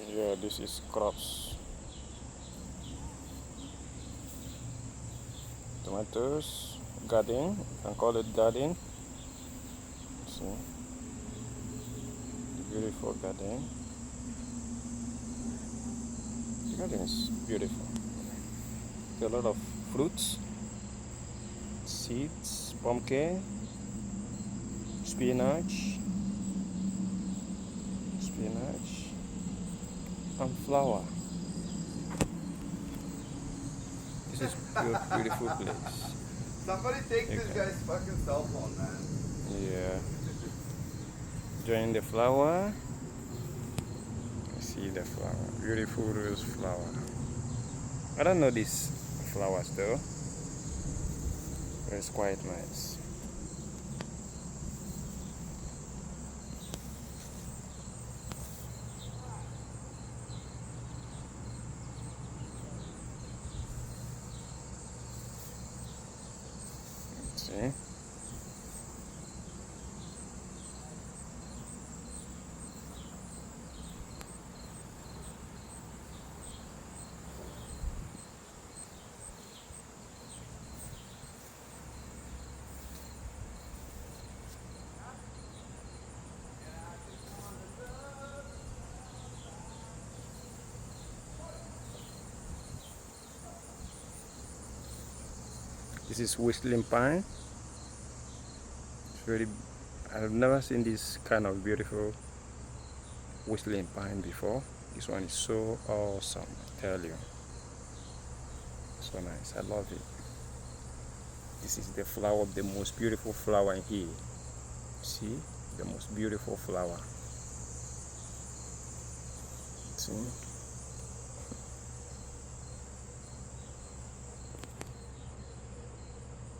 Yeah, this is crops. Tomatoes, garden, you can call it garden. See, the beautiful garden. The garden is beautiful. There are a lot of fruits, seeds, pumpkin, spinach, and flower. This is beautiful place. Somebody take this Okay. guy's fucking cell phone, man. Yeah. Join the flower. I see the flower. Beautiful rose flower. I don't know these flowers though. But it's quite nice. See? This is whistling pine. It's very. I've never seen this kind of beautiful whistling pine before. This one is so awesome, I tell you. So nice. I love it. This is the flower, the most beautiful flower in here. See? The most beautiful flower. See?